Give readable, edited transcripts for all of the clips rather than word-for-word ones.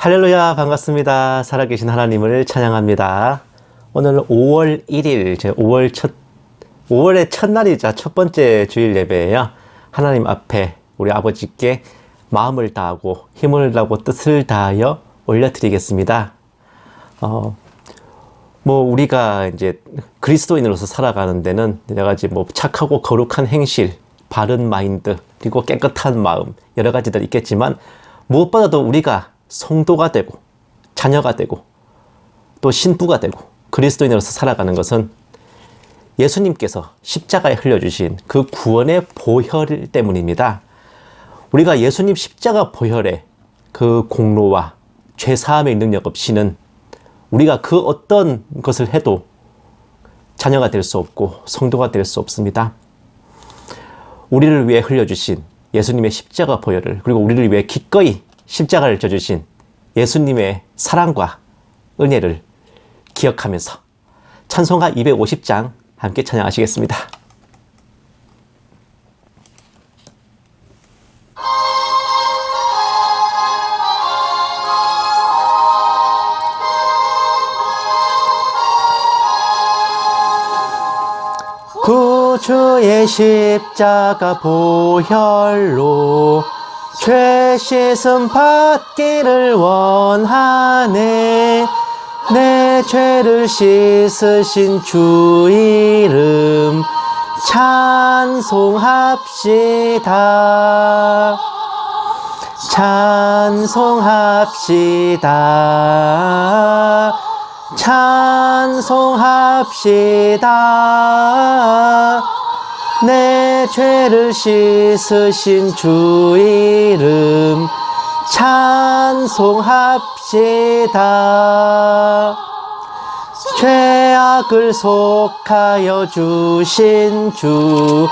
할렐루야, 반갑습니다. 살아계신 하나님을 찬양합니다. 오늘 5월 1일, 5월의 첫날이자 첫 번째 주일 예배예요. 하나님 앞에 우리 아버지께 마음을 다하고 힘을 다하고 뜻을 다하여 올려드리겠습니다. 우리가 이제 그리스도인으로서 살아가는 데는 여러 가지 착하고 거룩한 행실, 바른 마인드, 그리고 깨끗한 마음, 여러 가지들 있겠지만 무엇보다도 우리가 성도가 되고 자녀가 되고 또 신부가 되고 그리스도인으로서 살아가는 것은 예수님께서 십자가에 흘려주신 그 구원의 보혈 때문입니다. 우리가 예수님 십자가 보혈의 그 공로와 죄사함의 능력 없이는 우리가 그 어떤 것을 해도 자녀가 될 수 없고 성도가 될 수 없습니다. 우리를 위해 흘려주신 예수님의 십자가 보혈을, 그리고 우리를 위해 기꺼이 십자가를 져주신 예수님의 사랑과 은혜를 기억하면서 찬송가 250장 함께 찬양하시겠습니다. 구주의 십자가 보혈로 죄 씻음 받기를 원하네. 내 죄를 씻으신 주 이름 찬송합시다. 찬송합시다. 찬송합시다. 내 죄를 씻으신 주 이름 찬송합시다. 죄악을 속하여 주신 주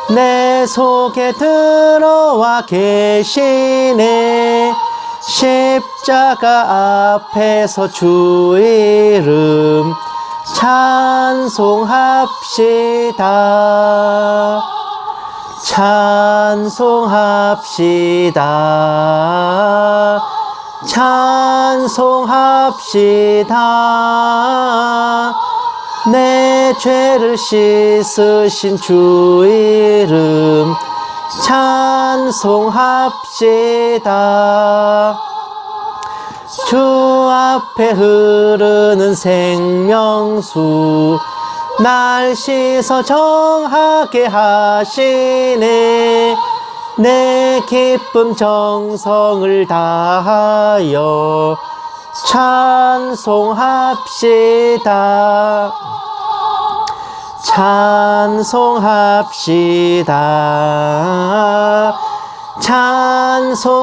내 속에 들어와 계시네. 십자가 앞에서 주 이름 찬송합시다. 찬송합시다. 찬송합시다. 내 죄를 씻으신 주 이름 찬송합시다. 주 앞에 흐르는 생명수 날 씻어 정하게 하시네. 내 기쁨 정성을 다하여 찬송합시다. 찬송합시다. 찬송합시다.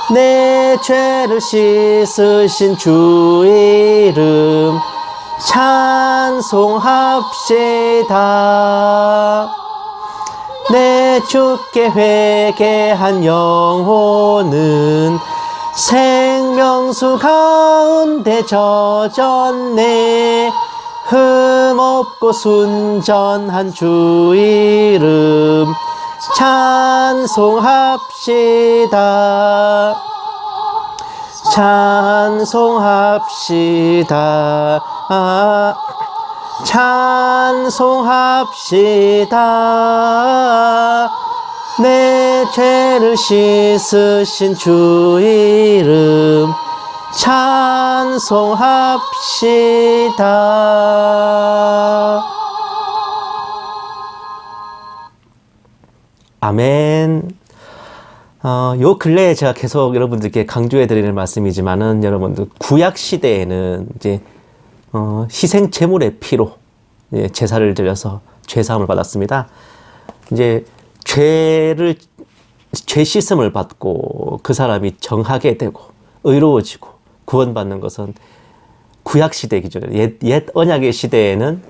내 죄를 씻으신 주 이름 찬송합시다. 내 주께 회개한 영혼은 생명수 가운데 젖었네. 흠없고 순전한 주 이름 찬송합시다. 찬송합시다. 찬송합시다. 내 죄를 씻으신 주 이름 찬송합시다. 아멘. 요 근래에 제가 계속 여러분들께 강조해 드리는 말씀이지만은, 여러분들 구약 시대에는 이제 희생 제물의 피로 제사를 드려서 죄 사함을 받았습니다. 이제 죄 씻음을 받고 그 사람이 정하게 되고 의로워지고 구원받는 것은 구약 시대 기준에, 옛 언약의 시대에는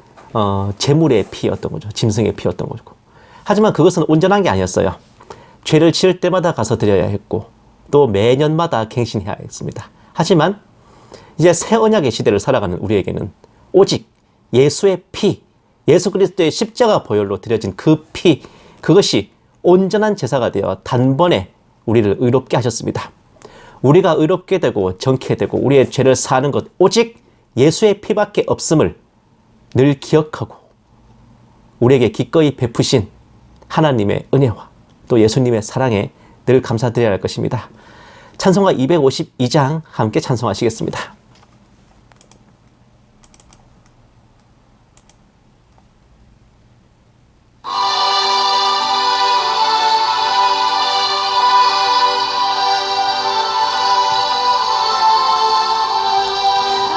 제물의 피였던 거죠. 짐승의 피였던 거고. 하지만 그것은 온전한 게 아니었어요. 죄를 지을 때마다 가서 드려야 했고 또 매년마다 갱신해야 했습니다. 하지만 이제 새 언약의 시대를 살아가는 우리에게는 오직 예수의 피, 예수 그리스도의 십자가 보혈로 드려진 그 피, 그것이 온전한 제사가 되어 단번에 우리를 의롭게 하셨습니다. 우리가 의롭게 되고 정케 되고 우리의 죄를 사하는 것 오직 예수의 피밖에 없음을 늘 기억하고 우리에게 기꺼이 베푸신 하나님의 은혜와 또 예수님의 사랑에 늘 감사드려야 할 것입니다. 찬송가 252장 함께 찬송하시겠습니다.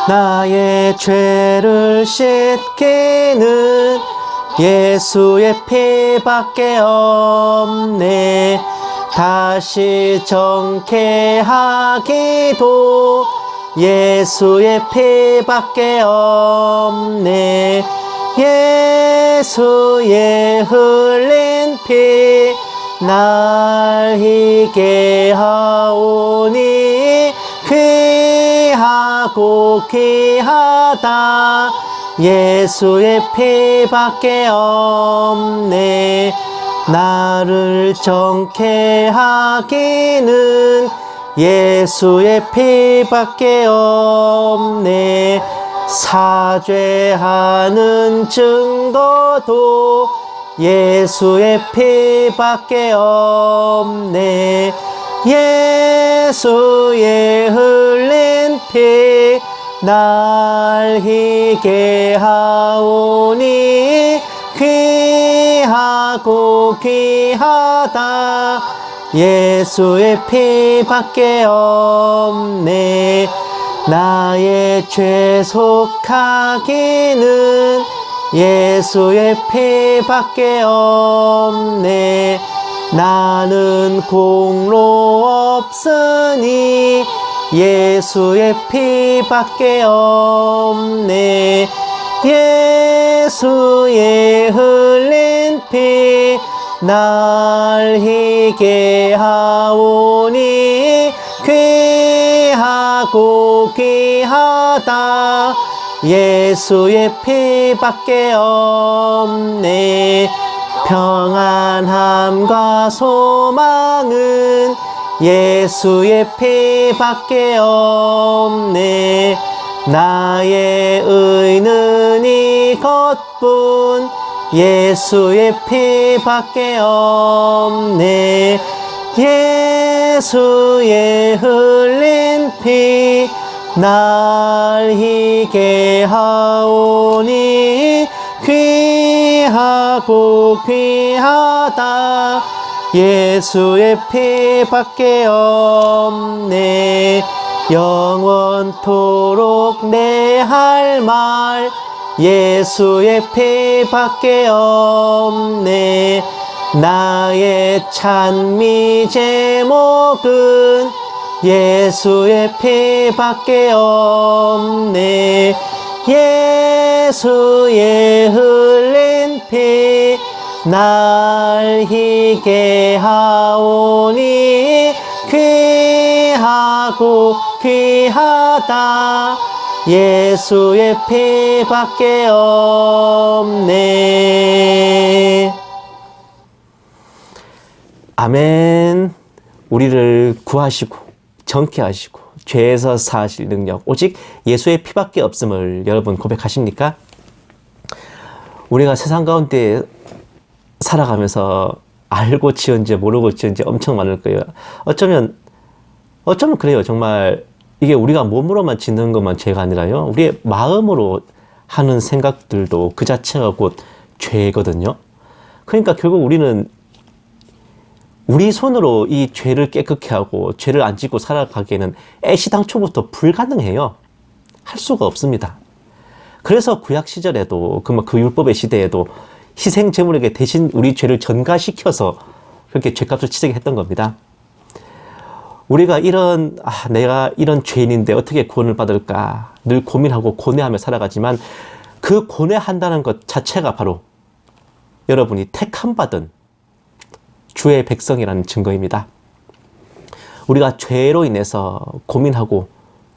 나의 죄를 씻기는 예수의 피밖에 없네. 다시 정케하기도 예수의 피밖에 없네. 예수의 흘린 피 날 희게 하오니 귀하고 귀하다. 예수의 피밖에 없네. 나를 정케 하기는 예수의 피밖에 없네. 사죄하는 증거도 예수의 피밖에 없네. 예수의 흘린 피 날 희게 하오니 귀하고 귀하다. 예수의 피밖에 없네. 나의 죄 속하기는 예수의 피밖에 없네. 나는 공로 없으니 예수의 피밖에 없네. 예수의 흘린 피 날 희게 하오니 귀하고 귀하다. 예수의 피밖에 없네. 평안함과 소망은 예수의 피밖에 없네. 나의 의는 이것뿐 예수의 피밖에 없네. 예수의 흘린 피 날 희게 하오니 귀하고 귀하다. 예수의 피밖에 없네. 영원토록 내 할 말 예수의 피밖에 없네. 나의 찬미 제목은 예수의 피밖에 없네. 예수의 흘린 피 날 희게 하오니 귀하고 귀하다. 예수의 피밖에 없네. 아멘. 우리를 구하시고 정케 하시고 죄에서 사하실 능력 오직 예수의 피밖에 없음을 여러분 고백하십니까? 우리가 세상 가운데 살아가면서 알고 지은 죄 모르고 지은 죄 엄청 많을 거예요. 어쩌면 그래요. 정말 이게 우리가 몸으로만 짓는 것만 죄가 아니라요. 우리의 마음으로 하는 생각들도 그 자체가 곧 죄거든요. 그러니까 결국 우리는 우리 손으로 이 죄를 깨끗게 하고 죄를 안 짓고 살아가기에는 애시당초부터 불가능해요. 할 수가 없습니다. 그래서 구약 시절에도 그 율법의 시대에도 희생 제물에게 대신 우리 죄를 전가시켜서 그렇게 죄값을 치르게 했던 겁니다. 우리가 내가 이런 죄인인데 어떻게 구원을 받을까 늘 고민하고 고뇌하며 살아가지만 그 고뇌한다는 것 자체가 바로 여러분이 택함받은 주의 백성이라는 증거입니다. 우리가 죄로 인해서 고민하고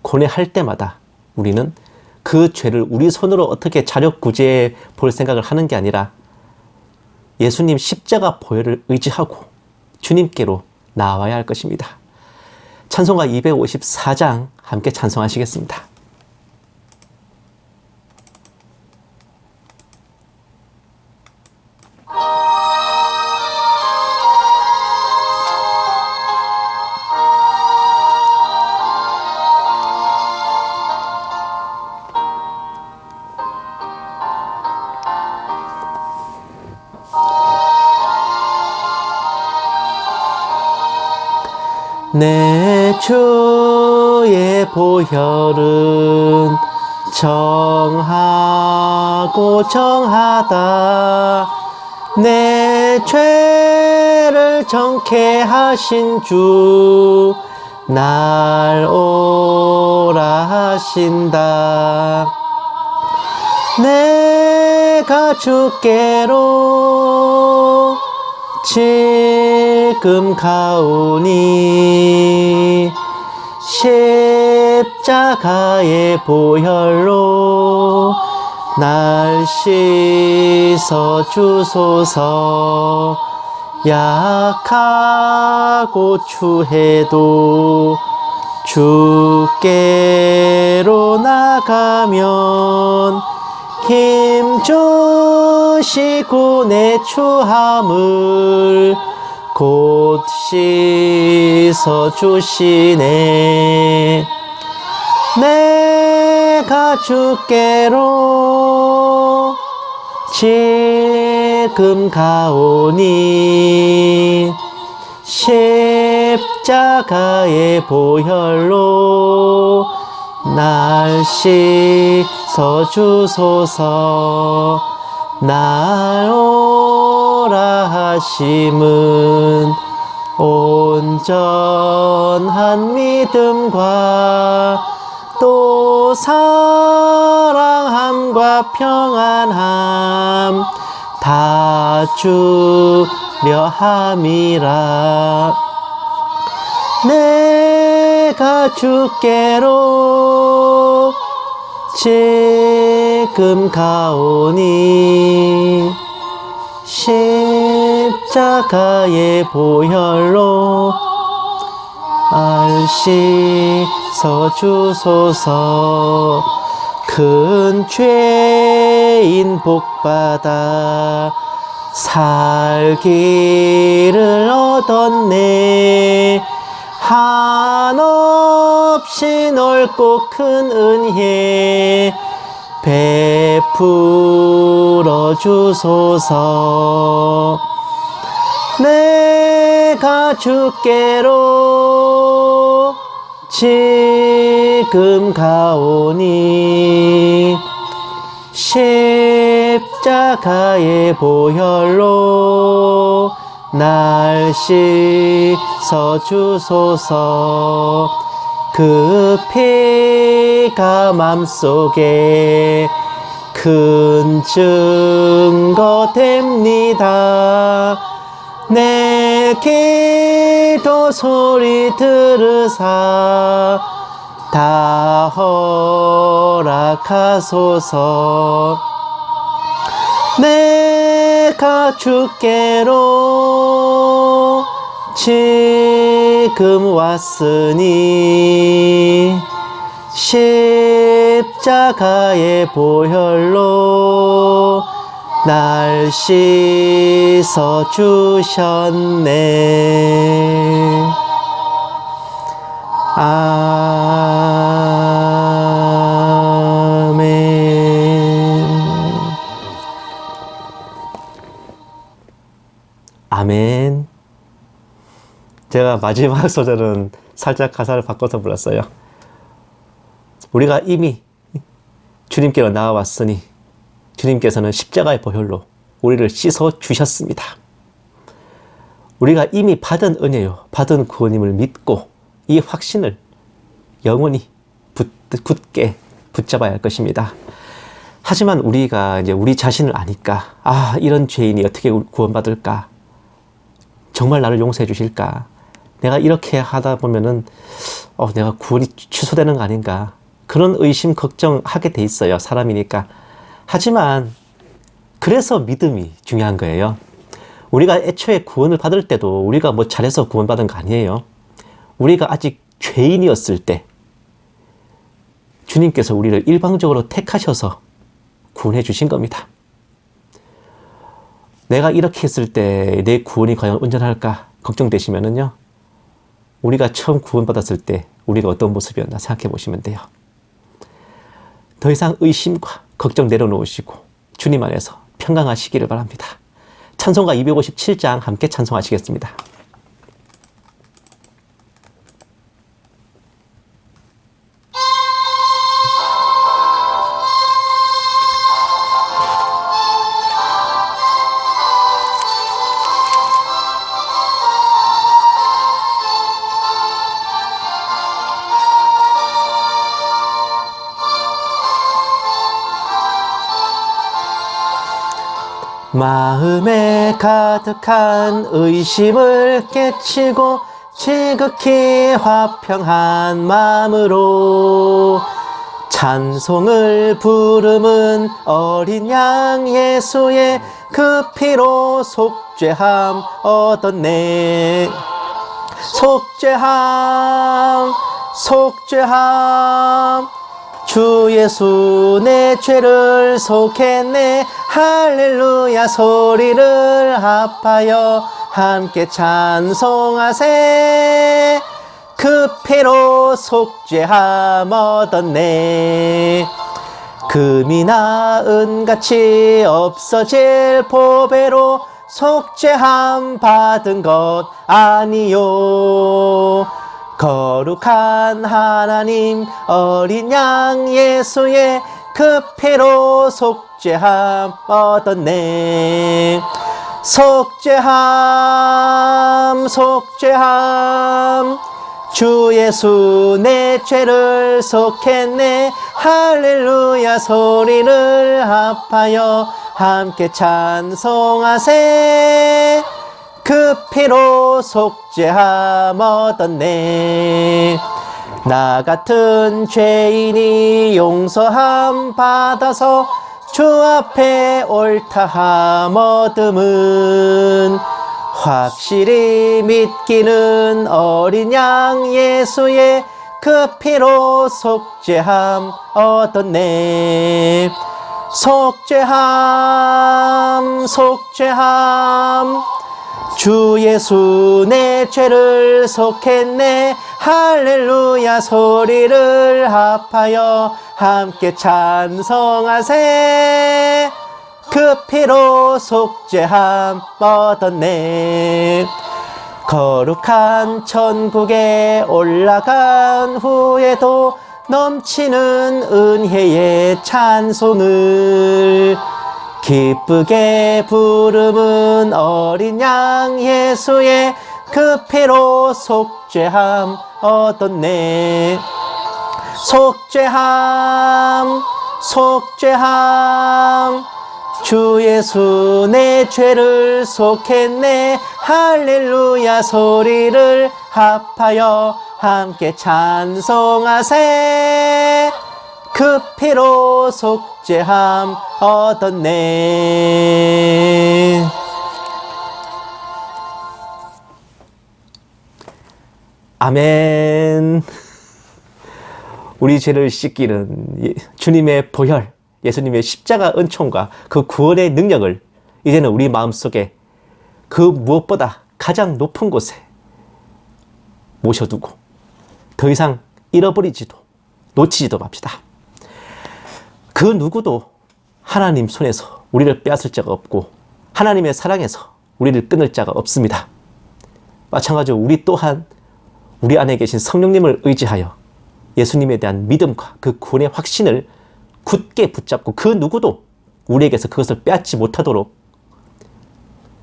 고뇌할 때마다 우리는 그 죄를 우리 손으로 어떻게 자력구제해 볼 생각을 하는 게 아니라 예수님 십자가 보혈을 의지하고 주님께로 나와야 할 것입니다. 찬송가 254장 함께 찬송하시겠습니다. 내 주의 보혈은 정하고 정하다. 내 죄를 정케 하신 주 날 오라 하신다. 내가 주께로 지금 가오니 십자가의 보혈로 날 씻어 주소서. 약하고 추해도 주께로 나가면 힘 주시고 내 추함을 곧 씻어 주시네. 내가 주께로 지금 가오니 십자가의 보혈로 날 씻어 주소서. 날 오라 하심은 온전한 믿음과 또 사랑함과 평안함 다 주려 함이라. 내가 주께로 지금 가오니 십자가의 보혈로 날 씻어 주소서. 큰 죄인 복받아 살기를 얻었네. 한없이 넓고 큰 은혜 베풀어 주소서. 내가 주께로 지금 가오니 십자가의 보혈로 날 씻어 주소서. 그 피가 맘속에 큰 증거 됩니다. 내 기도 소리 들으사 다 허락하소서. 내가 주께로 지금 왔으니 십자가의 보혈로 날 씻어 주셨네. 아멘. 아멘. 제가 마지막 소절은 살짝 가사를 바꿔서 불렀어요. 우리가 이미 주님께로 나아왔으니 주님께서는 십자가의 보혈로 우리를 씻어 주셨습니다. 우리가 이미 받은 은혜요, 받은 구원임을 믿고 이 확신을 영원히 굳게 붙잡아야 할 것입니다. 하지만 우리가 이제 우리 자신을 아니까, 이런 죄인이 어떻게 구원받을까? 정말 나를 용서해 주실까? 내가 이렇게 하다 보면은 내가 구원이 취소되는 거 아닌가? 그런 의심, 걱정하게 돼 있어요. 사람이니까. 하지만 그래서 믿음이 중요한 거예요. 우리가 애초에 구원을 받을 때도 우리가 뭐 잘해서 구원받은 거 아니에요. 우리가 아직 죄인이었을 때 주님께서 우리를 일방적으로 택하셔서 구원해 주신 겁니다. 내가 이렇게 했을 때 내 구원이 과연 온전할까 걱정되시면은요, 우리가 처음 구원받았을 때 우리가 어떤 모습이었나 생각해 보시면 돼요. 더 이상 의심과 걱정 내려놓으시고 주님 안에서 평강하시기를 바랍니다. 찬송가 257장 함께 찬송하시겠습니다. 마음에 가득한 의심을 깨치고 지극히 화평한 마음으로 찬송을 부름은 어린 양 예수의 그 피로 속죄함 얻었네. 속죄함 주 예수 내 죄를 속했네. 할렐루야 소리를 합하여 함께 찬송하세. 그 피로 속죄함 얻었네. 금이나 은같이 없어질 보배로 속죄함 받은 것 아니요. 거룩한 하나님 어린 양 예수의 그 피로 속죄함 얻었네. 속죄함 주 예수 내 죄를 속했네. 할렐루야 소리를 합하여 함께 찬송하세. 그 피로 속죄함 얻었네. 나 같은 죄인이 용서함 받아서 주 앞에 옳다함 얻음은 확실히 믿기는 어린 양 예수의 그 피로 속죄함 얻었네. 속죄함 주 예수 내 죄를 속했네. 할렐루야 소리를 합하여 함께 찬송하세. 그 피로 속죄함 얻었네. 거룩한 천국에 올라간 후에도 넘치는 은혜의 찬송을 기쁘게 부름은 어린 양 예수의 그 피로 속죄함 얻었네. 속죄함 주 예수 내 죄를 속했네. 할렐루야 소리를 합하여 함께 찬송하세. 그 피로 속죄함 얻었네. 아멘. 우리 죄를 씻기는 주님의 보혈, 예수님의 십자가 은총과 그 구원의 능력을 이제는 우리 마음속에 그 무엇보다 가장 높은 곳에 모셔두고 더 이상 잃어버리지도 놓치지도 맙시다. 그 누구도 하나님 손에서 우리를 빼앗을 자가 없고 하나님의 사랑에서 우리를 끊을 자가 없습니다. 마찬가지로 우리 또한 우리 안에 계신 성령님을 의지하여 예수님에 대한 믿음과 그 구원의 확신을 굳게 붙잡고 그 누구도 우리에게서 그것을 빼앗지 못하도록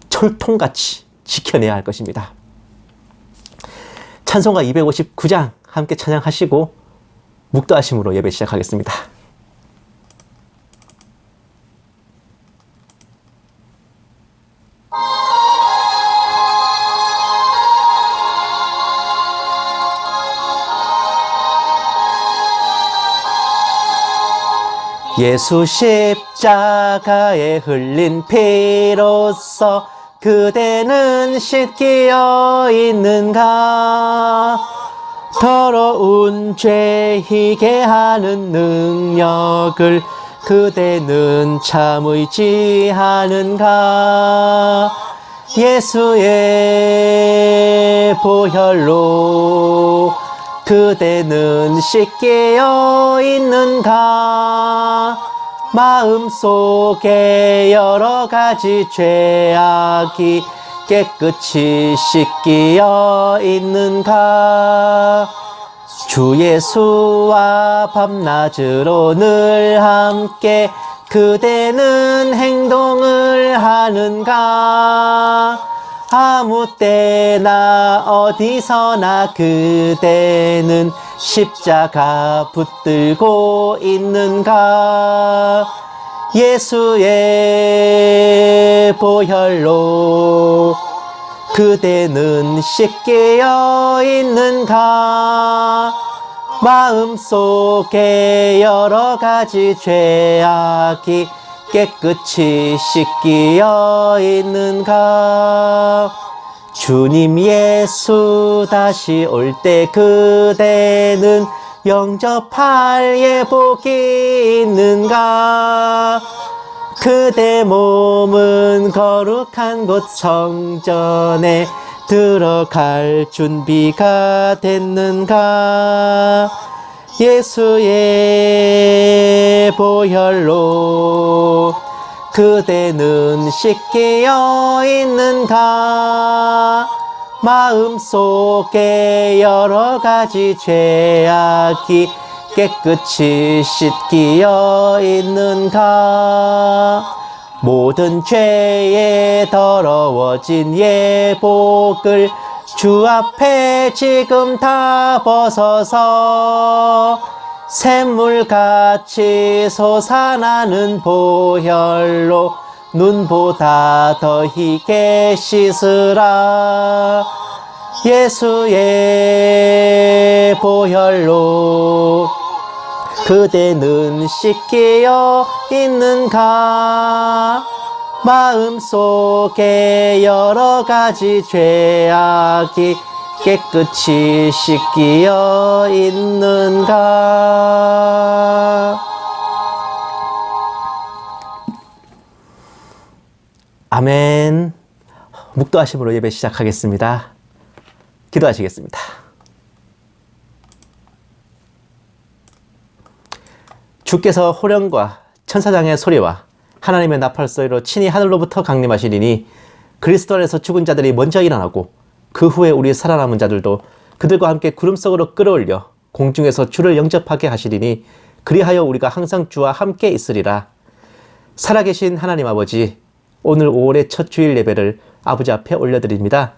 철통같이 지켜내야 할 것입니다. 찬송가 259장 함께 찬양하시고 묵도하심으로 예배 시작하겠습니다. 예수 십자가에 흘린 피로써 그대는 씻기어 있는가? 더러운 죄 희게 하는 능력을 그대는 참 의지하는가? 예수의 보혈로 그대는 씻기어 있는가? 마음속에 여러 가지 죄악이 깨끗이 씻기어 있는가? 주 예수와 밤낮으로 늘 함께 그대는 행동을 하는가? 아무 때나 어디서나 그대는 십자가 붙들고 있는가? 예수의 보혈로 그대는 씻기어 있는가? 마음속에 여러 가지 죄악이 깨끗이 씻기어 있는가? 주님 예수 다시 올 때 그대는 영접할 예복이 있는가? 그대 몸은 거룩한 곳 성전에 들어갈 준비가 됐는가? 예수의 보혈로 그대는 씻기어 있는가? 마음속에 여러 가지 죄악이 깨끗이 씻기어 있는가? 모든 죄에 더러워진 예복을 주 앞에 지금 다 벗어서 샘물같이 솟아나는 보혈로 눈보다 더 희게 씻으라. 예수의 보혈로 그대는 씻기어 있는가? 마음속에 여러 가지 죄악이 깨끗이 씻기어 있는가? 아멘. 묵도하심으로 예배 시작하겠습니다. 기도하시겠습니다. 주께서 호령과 천사장의 소리와 하나님의 나팔 소리로 친히 하늘로부터 강림하시리니 그리스도 안에서 죽은 자들이 먼저 일어나고 그 후에 우리 살아남은 자들도 그들과 함께 구름 속으로 끌어올려 공중에서 주를 영접하게 하시리니 그리하여 우리가 항상 주와 함께 있으리라. 살아계신 하나님 아버지, 오늘 5월의 첫 주일 예배를 아버지 앞에 올려드립니다.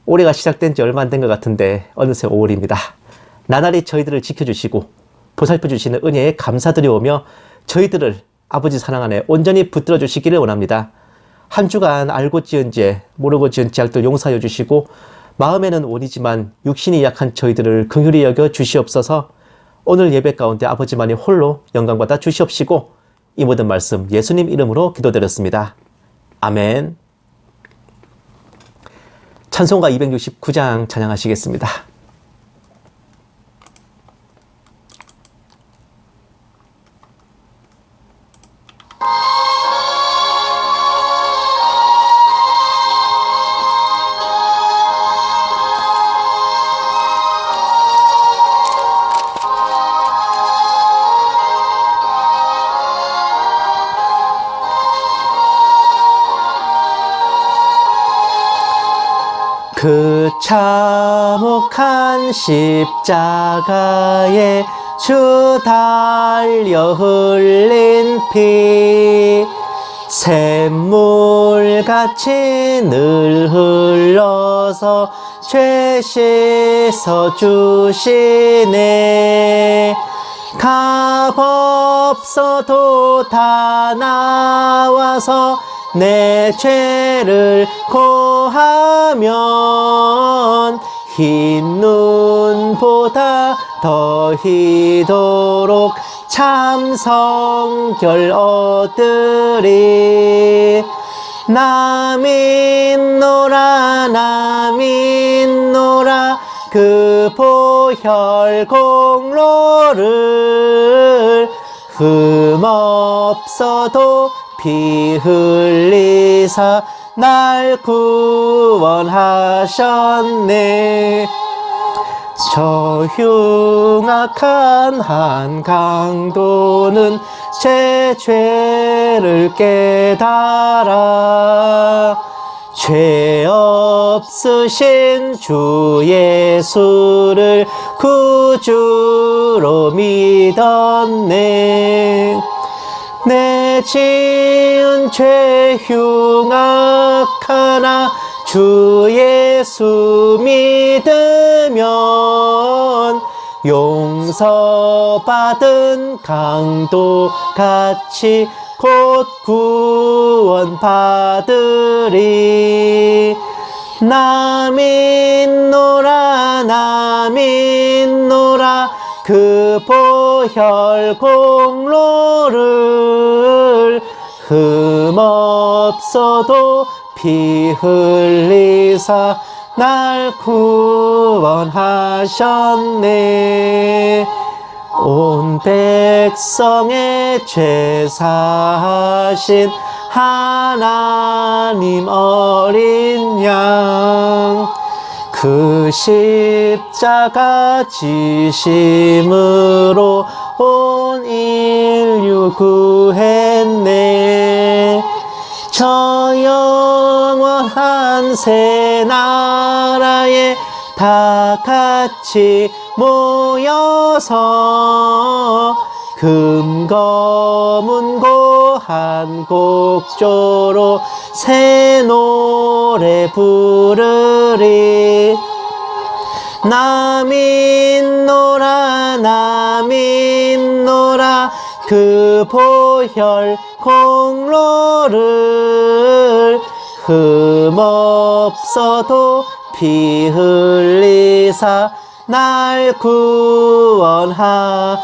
올해가 시작된 지 얼마 안 된 것 같은데 어느새 5월입니다. 나날이 저희들을 지켜주시고 보살펴주시는 은혜에 감사드리오며 저희들을 아버지 사랑 안에 온전히 붙들어 주시기를 원합니다. 한 주간 알고 지은 죄, 모르고 지은 죄악들 용서하여 주시고 마음에는 원이지만 육신이 약한 저희들을 긍휼히 여겨 주시옵소서. 오늘 예배 가운데 아버지만이 홀로 영광받아 주시옵시고 이 모든 말씀 예수님 이름으로 기도드렸습니다. 아멘. 찬송가 269장 찬양하시겠습니다. 그 참혹한 십자가에 주 달려 흘린 피 샘물같이 늘 흘러서 죄 씻어 주시네. 값없어도 다 나와서 내 죄를 고하면 흰 눈보다 더 희도록 참 성결 얻으리. 나 믿노라 나 믿노라 그 보혈 공로를 흠없어도 피 흘리사 날 구원하셨네. 저 흉악한 한 강도는 제 죄를 깨달아 죄 없으신 주 예수를 구주로 믿었네. 내 지은 죄 흉악하나 주 예수 믿으면 용서받은 강도 같이 곧 구원 받으리. 나 믿노라 나 믿노라 그 보혈 공로를 흠없어도 피 흘리사 날 구원하셨네. 온 백성의 죄 사하신 하나님 어린 양 그 십자가 지심으로 온 인류 구했네. 저 영원한 새 나라에 다 같이 모여서 금검은고 한 곡조로 새 노래 부르리. 나 믿노라 나 믿노라 그 보혈 공로를 흠없어도 피 흘리사 날 구원하셨네.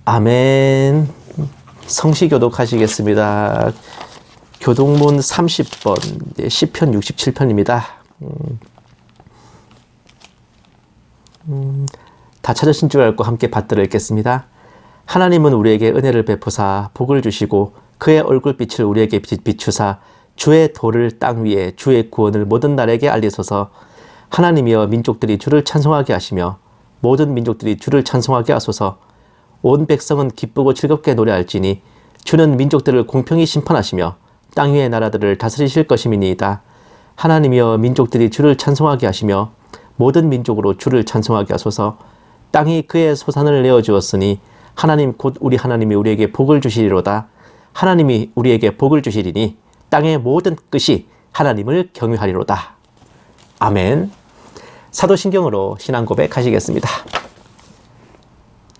아멘. 성시 교독하시겠습니다. 교독문 30번, 시편 67편입니다. 다 찾으신 줄 알고 함께 받들어 읽겠습니다. 하나님은 우리에게 은혜를 베푸사 복을 주시고 그의 얼굴빛을 우리에게 비추사 주의 도를 땅 위에 주의 구원을 모든 나라에게 알리소서. 하나님이여 민족들이 주를 찬송하게 하시며 모든 민족들이 주를 찬송하게 하소서. 온 백성은 기쁘고 즐겁게 노래할지니 주는 민족들을 공평히 심판하시며 땅 위의 나라들을 다스리실 것임이니이다. 하나님이여 민족들이 주를 찬송하게 하시며 모든 민족으로 주를 찬송하게 하소서. 땅이 그의 소산을 내어주었으니 하나님 곧 우리 하나님이 우리에게 복을 주시리로다. 하나님이 우리에게 복을 주시리니 땅의 모든 끝이 하나님을 경외하리로다. 아멘. 사도신경으로 신앙 고백하시겠습니다.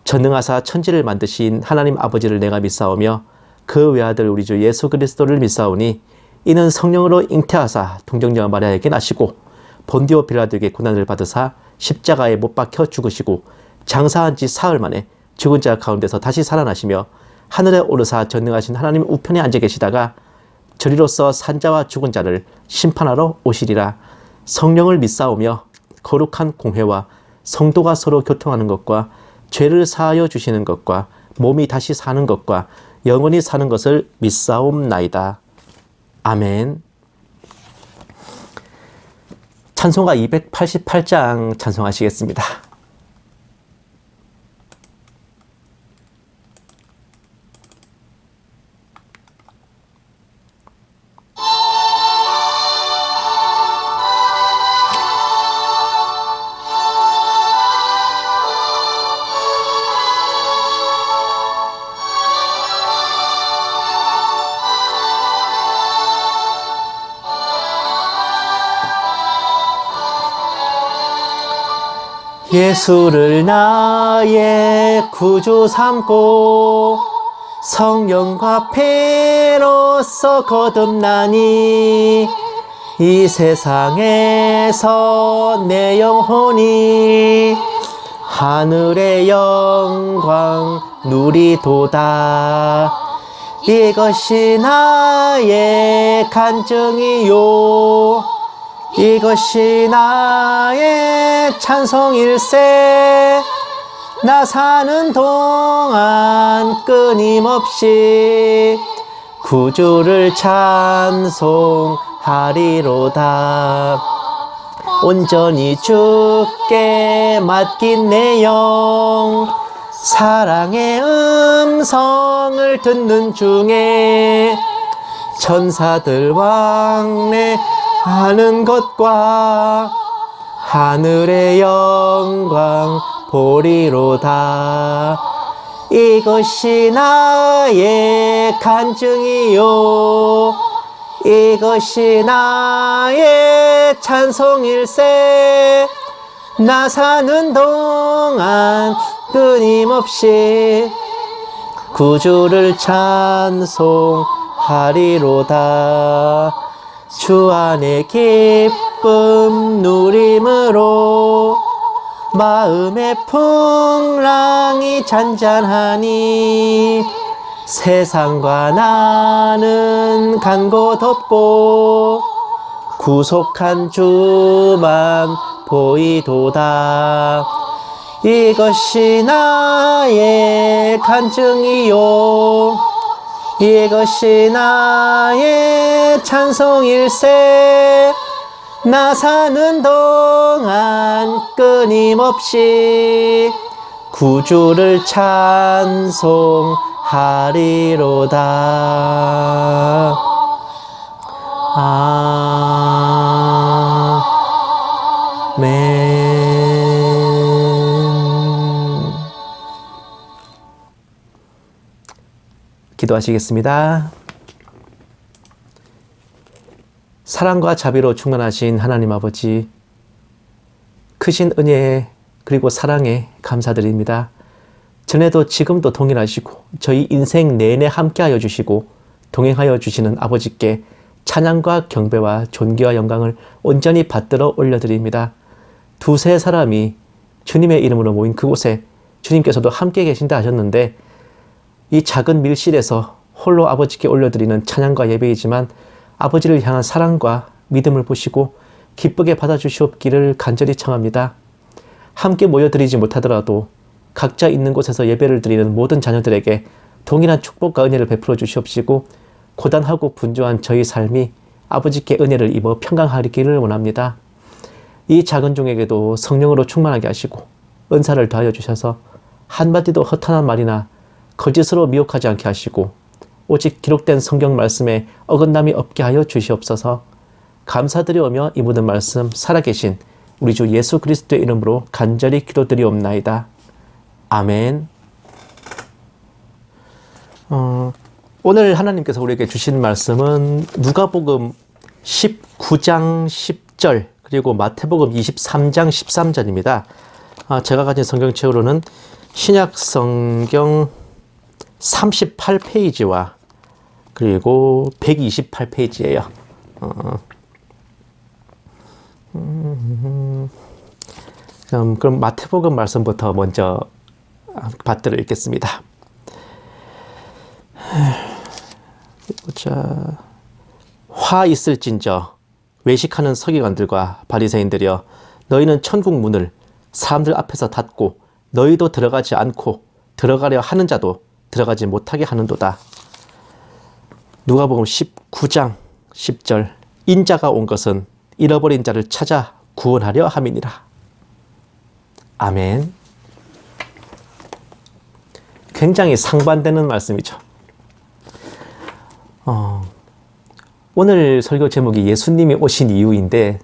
전능하사 천지를 만드신 하나님 아버지를 내가 믿사오며 그 외아들 우리 주 예수 그리스도를 믿사오니 이는 성령으로 잉태하사 동정녀 마리아에게 나시고 본디오 빌라도에게 고난을 받으사 십자가에 못 박혀 죽으시고 장사한 지 사흘 만에 죽은 자 가운데서 다시 살아나시며 하늘에 오르사 전능하신 하나님 우편에 앉아 계시다가 저리로서 산자와 죽은 자를 심판하러 오시리라. 성령을 믿사오며 거룩한 공회와 성도가 서로 교통하는 것과 죄를 사하여 주시는 것과 몸이 다시 사는 것과 영원히 사는 것을 믿사옵나이다. 아멘. 찬송가 288장 찬송하시겠습니다. 예수를 나의 구주 삼고 성령과 피로써 거듭나니 이 세상에서 내 영혼이 하늘의 영광 누리도다. 이것이 나의 간증이요, 이것이 나의 찬송일세. 나 사는 동안 끊임없이 구주를 찬송하리로다. 온전히 주께 맡긴 내 영, 사랑의 음성을 듣는 중에 천사들 왕래하는 것과 하늘의 영광 보리로다. 이것이 나의 간증이요, 이것이 나의 찬송일세. 나 사는 동안 끊임없이 구주를 찬송하리로다. 주 안에 기쁨 누림으로 마음의 풍랑이 잔잔하니 세상과 나는 간 곳 없고 구속한 주만 보이도다. 이것이 나의 간증이요, 이것이 나의 찬송일세. 나 사는 동안 끊임없이 구주를 찬송하리로다. 아멘. 기도하시겠습니다. 사랑과 자비로 충만하신 하나님 아버지, 크신 은혜에 그리고 사랑에 감사드립니다. 전에도 지금도 동일하시고 저희 인생 내내 함께하여 주시고 동행하여 주시는 아버지께 찬양과 경배와 존귀와 영광을 온전히 받들어 올려드립니다. 두세 사람이 주님의 이름으로 모인 그곳에 주님께서도 함께 계신다 하셨는데, 이 작은 밀실에서 홀로 아버지께 올려드리는 찬양과 예배이지만 아버지를 향한 사랑과 믿음을 보시고 기쁘게 받아주시옵기를 간절히 청합니다. 함께 모여드리지 못하더라도 각자 있는 곳에서 예배를 드리는 모든 자녀들에게 동일한 축복과 은혜를 베풀어 주시옵시고 고단하고 분주한 저희 삶이 아버지께 은혜를 입어 평강하기를 원합니다. 이 작은 종에게도 성령으로 충만하게 하시고 은사를 더하여 주셔서 한마디도 허탄한 말이나 거짓으로 미혹하지 않게 하시고 오직 기록된 성경 말씀에 어긋남이 없게 하여 주시옵소서. 감사드리오며 이 모든 말씀 살아계신 우리 주 예수 그리스도의 이름으로 간절히 기도드리옵나이다. 아멘. 오늘 하나님께서 우리에게 주신 말씀은 누가복음 19장 10절 그리고 마태복음 23장 13절입니다. 제가 가진 성경책으로는 신약성경 38페이지와 그리고 128페이지예요. 그럼 마태복음 말씀부터 먼저 받들어 읽겠습니다. 보자. 화 있을진저 외식하는 서기관들과 바리새인들이여, 너희는 천국 문을 사람들 앞에서 닫고 너희도 들어가지 않고 들어가려 하는 자도 들어가지 못하게 하는도다. 누가복음 19장 10절. 인자가 온 것은 잃어버린 자를 찾아 구원하려 함이니라. 아멘. 굉장히 상반되는 말씀이죠. 오늘 설교 제목이 예수님이 오신 이유인데,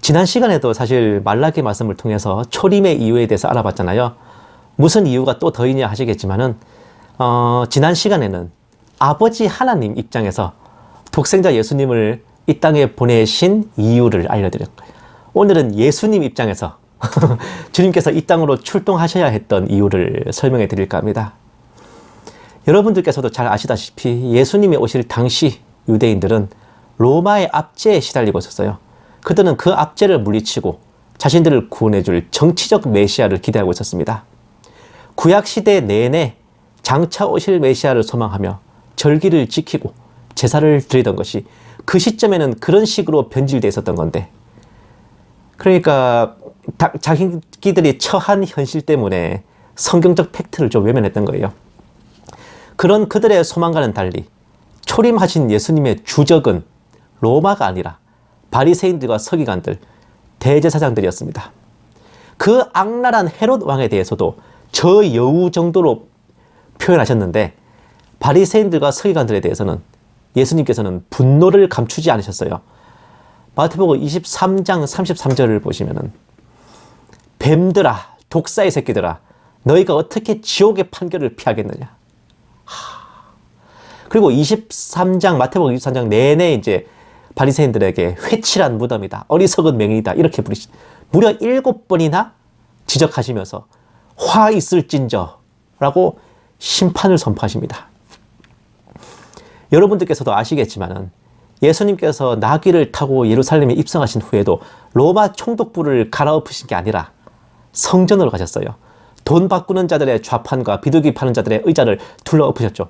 지난 시간에도 사실 말라기 말씀을 통해서 초림의 이유에 대해서 알아봤잖아요. 무슨 이유가 또 더 있냐 하시겠지만은 지난 시간에는 아버지 하나님 입장에서 독생자 예수님을 이 땅에 보내신 이유를 알려드린 거예요. 오늘은 예수님 입장에서 주님께서 이 땅으로 출동하셔야 했던 이유를 설명해 드릴까 합니다. 여러분들께서도 잘 아시다시피 예수님이 오실 당시 유대인들은 로마의 압제에 시달리고 있었어요. 그들은 그 압제를 물리치고 자신들을 구원해줄 정치적 메시아를 기대하고 있었습니다. 구약시대 내내 장차 오실 메시아를 소망하며 절기를 지키고 제사를 드리던 것이 그 시점에는 그런 식으로 변질되어 있었던 건데, 그러니까 자기들이 처한 현실 때문에 성경적 팩트를 좀 외면했던 거예요. 그런 그들의 소망과는 달리 초림하신 예수님의 주적은 로마가 아니라 바리새인들과 서기관들, 대제사장들이었습니다. 그 악랄한 헤롯 왕에 대해서도 저 여우 정도로 표현하셨는데, 바리새인들과 서기관들에 대해서는 예수님께서는 분노를 감추지 않으셨어요. 마태복음 23장 33절을 보시면은, 뱀들아, 독사의 새끼들아, 너희가 어떻게 지옥의 판결을 피하겠느냐. 그리고 마태복음 23장 내내 이제 바리새인들에게 회칠한 무덤이다, 어리석은 맹인이다, 이렇게 무려 7번이나 지적하시면서 화 있을진저 라고 심판을 선포하십니다. 여러분들께서도 아시겠지만은 예수님께서 나귀를 타고 예루살렘에 입성하신 후에도 로마 총독부를 갈아엎으신 게 아니라 성전으로 가셨어요. 돈 바꾸는 자들의 좌판과 비둘기 파는 자들의 의자를 둘러엎으셨죠.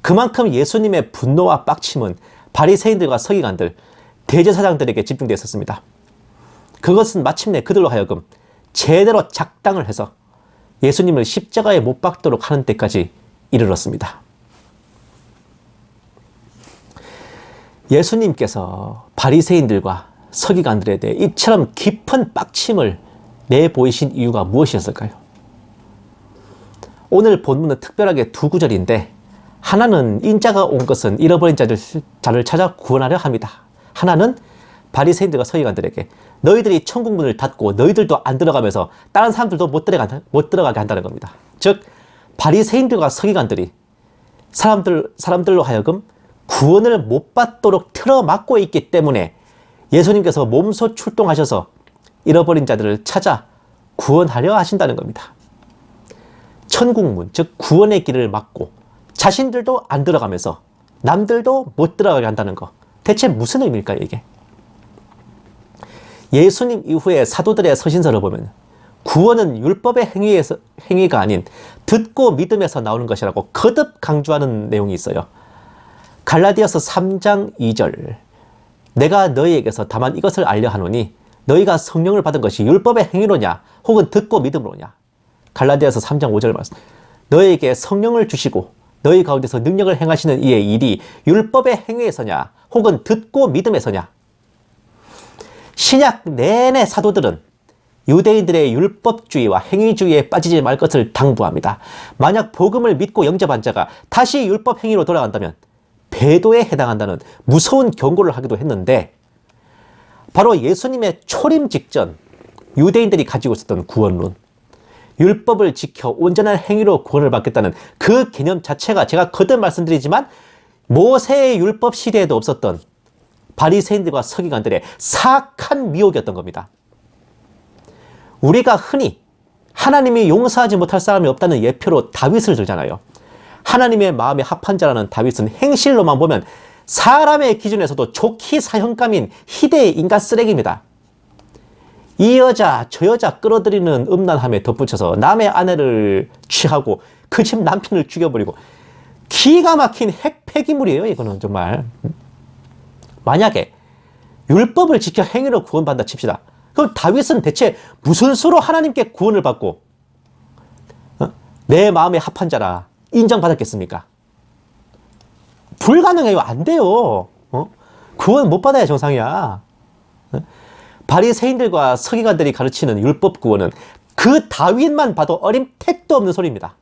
그만큼 예수님의 분노와 빡침은 바리새인들과 서기관들, 대제사장들에게 집중되었습니다. 그것은 마침내 그들로 하여금 제대로 작당을 해서 예수님을 십자가에 못 박도록 하는 데까지 이르렀습니다. 예수님께서 바리새인들과 서기관들에 대해 이처럼 깊은 빡침을 내보이신 이유가 무엇이었을까요? 오늘 본문은 특별하게 두 구절인데, 하나는 인자가 온 것은 잃어버린 자를 찾아 구원하려 합니다. 하나는 바리새인들과 서기관들에게 너희들이 천국 문을 닫고 너희들도 안 들어가면서 다른 사람들도 못 들어가게 한다는 겁니다. 즉, 바리새인들과 서기관들이 사람들로 하여금 구원을 못 받도록 틀어막고 있기 때문에 예수님께서 몸소 출동하셔서 잃어버린 자들을 찾아 구원하려 하신다는 겁니다. 천국문, 즉 구원의 길을 막고 자신들도 안 들어가면서 남들도 못 들어가게 한다는 거, 대체 무슨 의미일까요, 이게? 예수님 이후에 사도들의 서신서를 보면 구원은 율법의 행위가 아닌 듣고 믿음에서 나오는 것이라고 거듭 강조하는 내용이 있어요. 갈라디아서 3장 2절, 내가 너희에게서 다만 이것을 알려 하노니 너희가 성령을 받은 것이 율법의 행위로냐 혹은 듣고 믿음으로냐. 갈라디아서 3장 5절 말씀, 너희에게 성령을 주시고 너희 가운데서 능력을 행하시는 이의 일이 율법의 행위에서냐 혹은 듣고 믿음에서냐. 신약 내내 사도들은 유대인들의 율법주의와 행위주의에 빠지지 말 것을 당부합니다. 만약 복음을 믿고 영접한 자가 다시 율법 행위로 돌아간다면 배도에 해당한다는 무서운 경고를 하기도 했는데, 바로 예수님의 초림 직전 유대인들이 가지고 있었던 구원론, 율법을 지켜 온전한 행위로 구원을 받겠다는 그 개념 자체가 제가 거듭 말씀드리지만 모세의 율법 시대에도 없었던 바리새인들과 서기관들의 사악한 미혹이었던 겁니다. 우리가 흔히 하나님이 용서하지 못할 사람이 없다는 예표로 다윗을 들잖아요. 하나님의 마음에 합한 자라는 다윗은 행실로만 보면 사람의 기준에서도 좋기 사형감인 희대의 인간 쓰레기입니다. 이 여자 저 여자 끌어들이는 음란함에 덧붙여서 남의 아내를 취하고 그 집 남편을 죽여버리고 기가 막힌 핵폐기물이에요. 이거는 정말. 만약에 율법을 지켜 행위로 구원받는다 칩시다. 그럼 다윗은 대체 무슨 수로 하나님께 구원을 받고 내 마음에 합한 자라 인정받았겠습니까? 불가능해요. 안 돼요. 구원 못 받아야 정상이야. 바리새인들과 서기관들이 가르치는 율법 구원은 그 다윗만 봐도 어림택도 없는 소리입니다.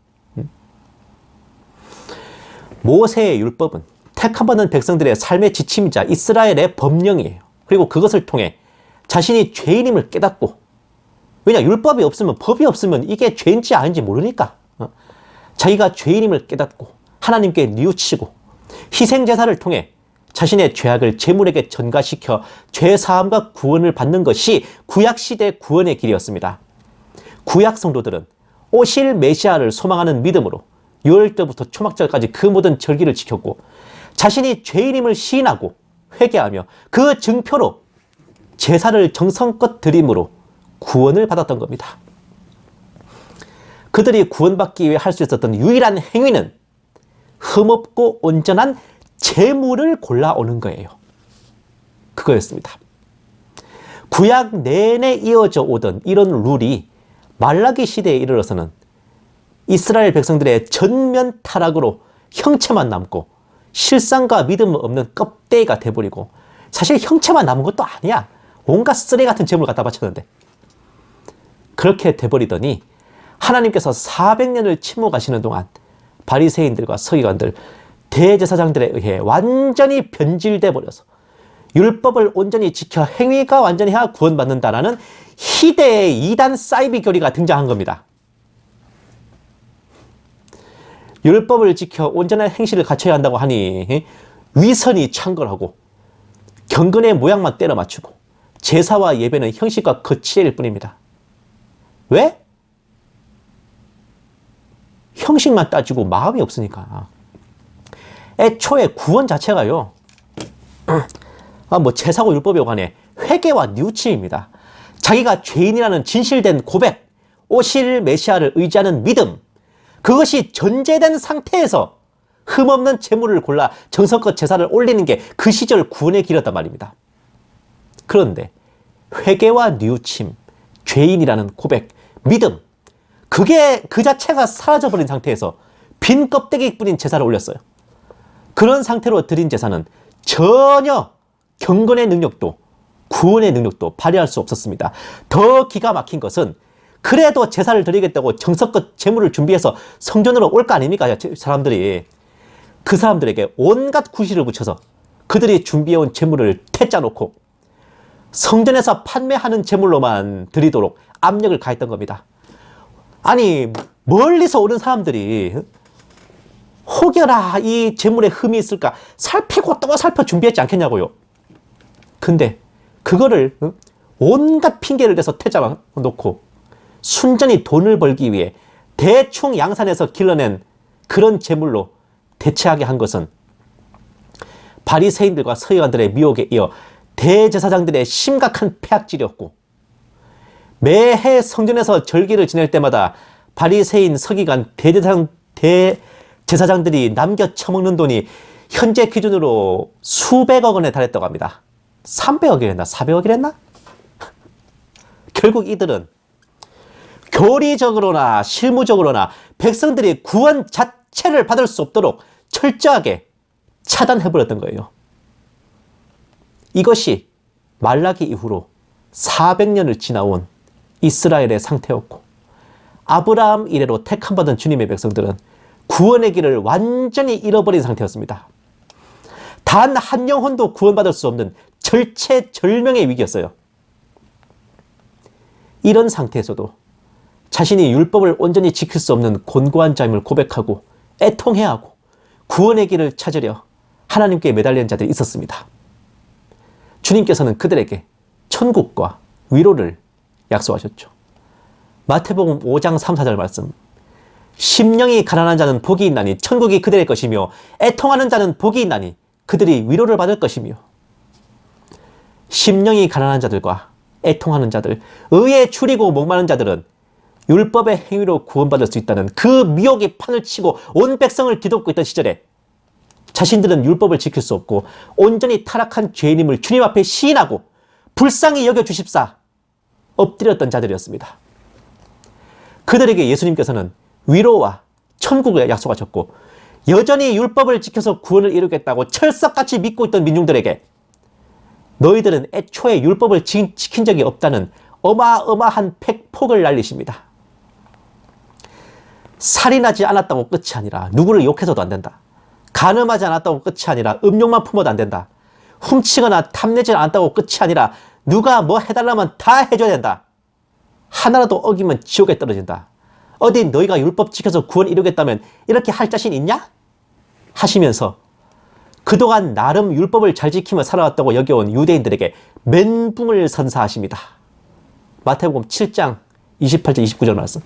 모세의 율법은 택함받은 백성들의 삶의 지침이자 이스라엘의 법령이에요. 그리고 그것을 통해 자신이 죄인임을 깨닫고, 왜냐, 율법이 없으면, 법이 없으면 이게 죄인지 아닌지 모르니까 자기가 죄인임을 깨닫고 하나님께 뉘우치고 희생제사를 통해 자신의 죄악을 제물에게 전가시켜 죄사함과 구원을 받는 것이 구약시대 구원의 길이었습니다. 구약 성도들은 오실 메시아를 소망하는 믿음으로 유월절부터 초막절까지 그 모든 절기를 지켰고, 자신이 죄인임을 시인하고 회개하며 그 증표로 제사를 정성껏 드림으로 구원을 받았던 겁니다. 그들이 구원받기 위해 할 수 있었던 유일한 행위는 흠없고 온전한 제물을 골라오는 거예요. 그거였습니다. 구약 내내 이어져 오던 이런 룰이 말라기 시대에 이르러서는 이스라엘 백성들의 전면 타락으로 형체만 남고 실상과 믿음 없는 껍데기가 돼버리고, 사실 형체만 남은 것도 아니야. 온갖 쓰레기 같은 제물 갖다 바쳤는데. 그렇게 돼버리더니 하나님께서 400년을 침묵하시는 동안 바리새인들과 서기관들, 대제사장들에 의해 완전히 변질돼 버려서 율법을 온전히 지켜 행위가 완전히 해야 구원받는다라는 희대의 이단 사이비 교리가 등장한 겁니다. 율법을 지켜 온전한 행실을 갖춰야 한다고 하니 위선이 창궐하고 경건의 모양만 때려 맞추고 제사와 예배는 형식과 거치일 뿐입니다. 왜? 형식만 따지고 마음이 없으니까. 애초에 구원 자체가요, 제사고 율법이고 간에 회개와 뉘우침입니다. 자기가 죄인이라는 진실된 고백, 오실 메시아를 의지하는 믿음, 그것이 전제된 상태에서 흠없는 제물을 골라 정성껏 제사를 올리는 게 그 시절 구원의 길이었단 말입니다. 그런데 회개와 뉘우침, 죄인이라는 고백, 믿음, 그게 그 자체가 사라져버린 상태에서 빈 껍데기뿐인 제사를 올렸어요. 그런 상태로 드린 제사는 전혀 경건의 능력도 구원의 능력도 발휘할 수 없었습니다. 더 기가 막힌 것은 그래도 제사를 드리겠다고 정성껏 제물을 준비해서 성전으로 올 거 아닙니까? 사람들이. 그 사람들에게 온갖 구실을 붙여서 그들이 준비해온 제물을 태짜 놓고 성전에서 판매하는 제물로만 드리도록 압력을 가했던 겁니다. 아니, 멀리서 오는 사람들이 혹여나 이 제물에 흠이 있을까 살피고 또 살펴 준비했지 않겠냐고요. 근데 그거를 온갖 핑계를 대서 태자 놓고 순전히 돈을 벌기 위해 대충 양산해서 길러낸 그런 제물로 대체하게 한 것은 바리새인들과 서기관들의 미혹에 이어 대제사장들의 심각한 폐악질이었고, 매해 성전에서 절기를 지낼 때마다 바리새인, 서기관, 대제사장들이 남겨 처먹는 돈이 현재 기준으로 수백억 원에 달했다고 합니다. 300억이랬나? 400억이랬나? 결국 이들은 교리적으로나 실무적으로나 백성들이 구원 자체를 받을 수 없도록 철저하게 차단해버렸던 거예요. 이것이 말라기 이후로 400년을 지나온 이스라엘의 상태였고, 아브라함 이래로 택함받은 주님의 백성들은 구원의 길을 완전히 잃어버린 상태였습니다. 단 한 영혼도 구원받을 수 없는 절체절명의 위기였어요. 이런 상태에서도 자신이 율법을 온전히 지킬 수 없는 곤고한 자임을 고백하고 애통해야 하고 구원의 길을 찾으려 하나님께 매달리는 자들이 있었습니다. 주님께서는 그들에게 천국과 위로를 약속하셨죠. 마태복음 5장 3, 4절 말씀. 심령이 가난한 자는 복이 있나니 천국이 그들의 것이며 애통하는 자는 복이 있나니 그들이 위로를 받을 것이며. 심령이 가난한 자들과 애통하는 자들, 의에 줄이고 목마른 자들은 율법의 행위로 구원받을 수 있다는 그 미혹의 판을 치고 온 백성을 뒤덮고 있던 시절에 자신들은 율법을 지킬 수 없고 온전히 타락한 죄인임을 주님 앞에 시인하고 불쌍히 여겨주십사 엎드렸던 자들이었습니다. 그들에게 예수님께서는 위로와 천국을 약속하셨고, 여전히 율법을 지켜서 구원을 이루겠다고 철석같이 믿고 있던 민중들에게 너희들은 애초에 율법을 지킨 적이 없다는 어마어마한 팩폭을 날리십니다. 살인하지 않았다고 끝이 아니라 누구를 욕해서도 안 된다. 간음하지 않았다고 끝이 아니라 음욕만 품어도 안 된다. 훔치거나 탐내지 않았다고 끝이 아니라 누가 뭐 해달라면 다 해줘야 된다. 하나라도 어기면 지옥에 떨어진다. 어디 너희가 율법 지켜서 구원 이루겠다면 이렇게 할 자신 있냐? 하시면서 그동안 나름 율법을 잘 지키며 살아왔다고 여겨온 유대인들에게 멘붕을 선사하십니다. 마태복음 7장 28절 29절 말씀.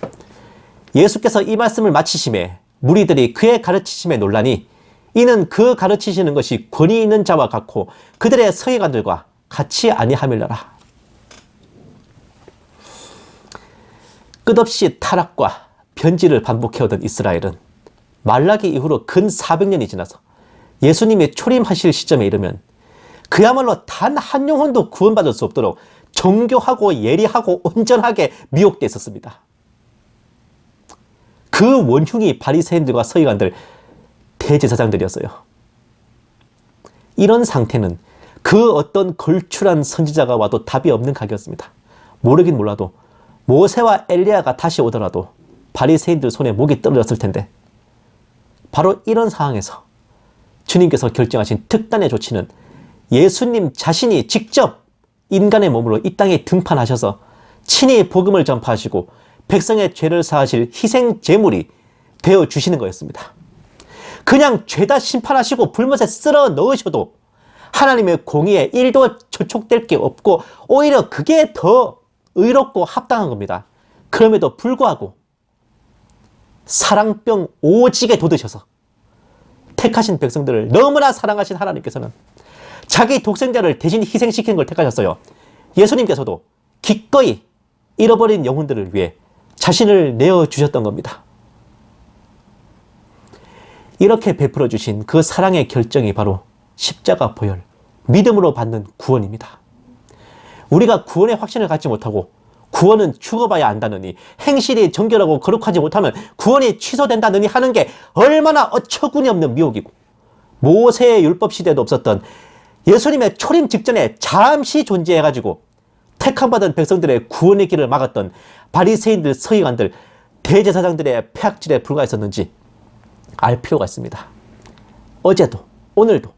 예수께서 이 말씀을 마치심에 무리들이 그의 가르치심에 놀라니 이는 그 가르치시는 것이 권위 있는 자와 같고 그들의 서기관들과 같이 아니함이라라. 끝없이 타락과 변질을 반복해오던 이스라엘은 말라기 이후로 근 400년이 지나서 예수님이 초림하실 시점에 이르면 그야말로 단 한 영혼도 구원받을 수 없도록 정교하고 예리하고 온전하게 미혹되어 있었습니다. 그 원흉이 바리새인들과 서기관들, 대제사장들이었어요. 이런 상태는 그 어떤 걸출한 선지자가 와도 답이 없는 각이었습니다. 모르긴 몰라도 모세와 엘리야가 다시 오더라도 바리새인들 손에 목이 떨어졌을 텐데, 바로 이런 상황에서 주님께서 결정하신 특단의 조치는 예수님 자신이 직접 인간의 몸으로 이 땅에 등판하셔서 친히 복음을 전파하시고 백성의 죄를 사하실 희생 제물이 되어 주시는 거였습니다. 그냥 죄다 심판하시고 불못에 쓸어 넣으셔도 하나님의 공의에 1도 저촉될 게 없고 오히려 그게 더 의롭고 합당한 겁니다. 그럼에도 불구하고 사랑병 오지게 돋으셔서 택하신 백성들을 너무나 사랑하신 하나님께서는 자기 독생자를 대신 희생시키는 걸 택하셨어요. 예수님께서도 기꺼이 잃어버린 영혼들을 위해 자신을 내어주셨던 겁니다. 이렇게 베풀어 주신 그 사랑의 결정이 바로 십자가 보혈, 믿음으로 받는 구원입니다. 우리가 구원의 확신을 갖지 못하고 구원은 죽어봐야 안다느니, 행실이 정결하고 거룩하지 못하면 구원이 취소된다느니 하는 게 얼마나 어처구니 없는 미혹이고, 모세의 율법 시대에도 없었던 예수님의 초림 직전에 잠시 존재해가지고 택함받은 백성들의 구원의 길을 막았던 바리새인들, 서기관들, 대제사장들의 폐악질에 불과했었는지 알 필요가 있습니다. 어제도 오늘도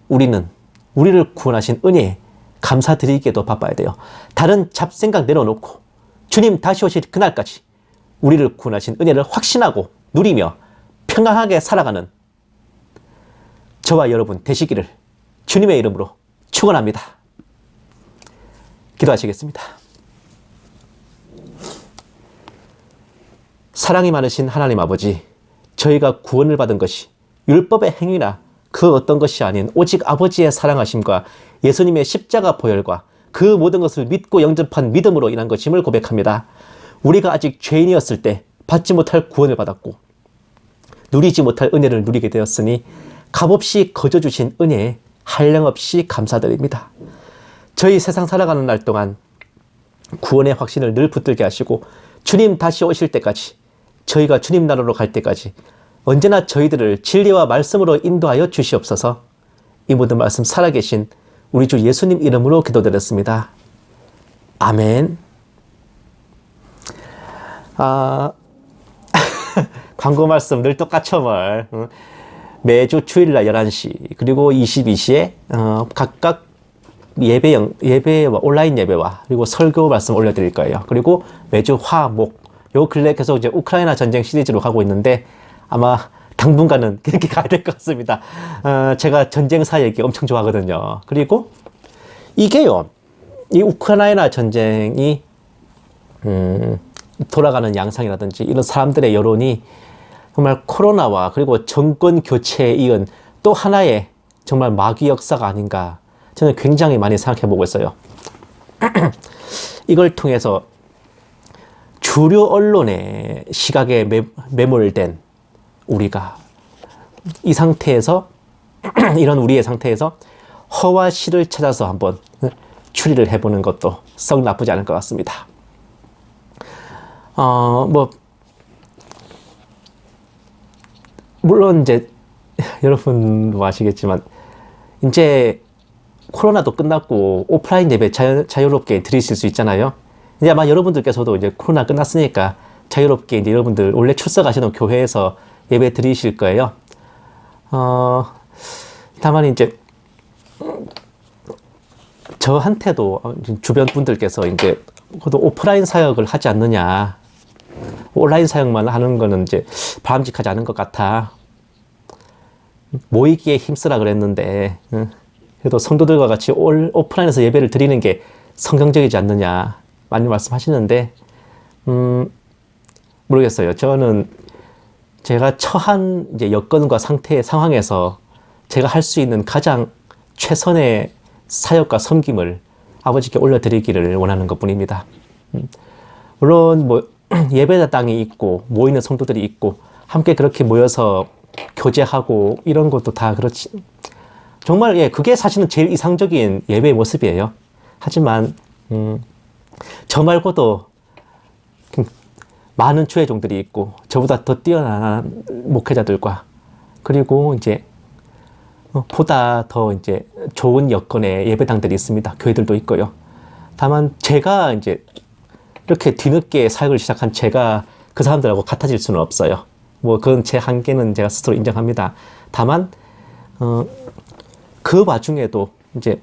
우리는 우리를 구원하신 은혜에 감사드리기에도 바빠야 돼요. 다른 잡생각 내려놓고 주님 다시 오실 그날까지 우리를 구원하신 은혜를 확신하고 누리며 평안하게 살아가는 저와 여러분 되시기를 주님의 이름으로 축원합니다. 기도하시겠습니다. 사랑이 많으신 하나님 아버지, 저희가 구원을 받은 것이 율법의 행위나 그 어떤 것이 아닌 오직 아버지의 사랑하심과 예수님의 십자가 보혈과 그 모든 것을 믿고 영접한 믿음으로 인한 것임을 고백합니다. 우리가 아직 죄인이었을 때 받지 못할 구원을 받았고 누리지 못할 은혜를 누리게 되었으니 값없이 거저 주신 은혜에 한량없이 감사드립니다. 저희 세상 살아가는 날 동안 구원의 확신을 늘 붙들게 하시고 주님 다시 오실 때까지, 저희가 주님 나라로 갈 때까지 언제나 저희들을 진리와 말씀으로 인도하여 주시옵소서. 이 모든 말씀 살아계신 우리 주 예수님 이름으로 기도드렸습니다. 아멘. 광고 말씀 늘 똑같죠 뭘. 매주 주일날 11시 그리고 22시에 각각 예배와 온라인 예배와 그리고 설교 말씀 올려드릴 거예요. 그리고 매주 화, 목, 요 근래 계속 이제 우크라이나 전쟁 시리즈로 가고 있는데 아마 당분간은 그렇게 가야 될 것 같습니다. 제가 전쟁사 얘기 엄청 좋아하거든요. 그리고 이게요, 이 우크라이나 전쟁이 돌아가는 양상이라든지 이런 사람들의 여론이 정말 코로나와 그리고 정권 교체에 이은 또 하나의 정말 마귀 역사가 아닌가 저는 굉장히 많이 생각해 보고 있어요. 이걸 통해서 주류 언론의 시각에 매몰된 우리가 이 상태에서 이런 우리의 상태에서 허와 실을 찾아서 한번 추리를 해보는 것도 썩 나쁘지 않을 것 같습니다. 물론 이제 여러분도 아시겠지만 이제 코로나도 끝났고 오프라인 예배 자유롭게 드리실 수 있잖아요. 이제 아마 여러분들께서도 이제 코로나 끝났으니까 자유롭게 이제 여러분들 원래 출석하시는 교회에서 예배 드리실 거예요. 다만 이제 저한테도 주변 분들께서 이제 그래도 오프라인 사역을 하지 않느냐, 온라인 사역만 하는 거는 이제 바람직하지 않은 것 같아. 모이기에 힘쓰라 그랬는데 그래도 성도들과 같이 오프라인에서 예배를 드리는 게 성경적이지 않느냐 많이 말씀하시는데 모르겠어요. 저는 제가 처한 이제 여건과 상황에서 제가 할 수 있는 가장 최선의 사역과 섬김을 아버지께 올려드리기를 원하는 것 뿐입니다. 물론 예배당이 있고 모이는 성도들이 있고 함께 그렇게 모여서 교제하고 이런 것도 다 그렇지. 정말 예, 그게 사실은 제일 이상적인 예배의 모습이에요. 하지만 저 말고도 많은 주회종들이 있고 저보다 더 뛰어난 목회자들과 그리고 이제 보다 더 이제 좋은 여건의 예배당들이 있습니다. 교회들도 있고요. 다만 제가 이제 이렇게 뒤늦게 사역을 시작한 제가 그 사람들하고 같아질 수는 없어요. 뭐 그건 제 한계는 제가 스스로 인정합니다. 다만 그 와중에도 이제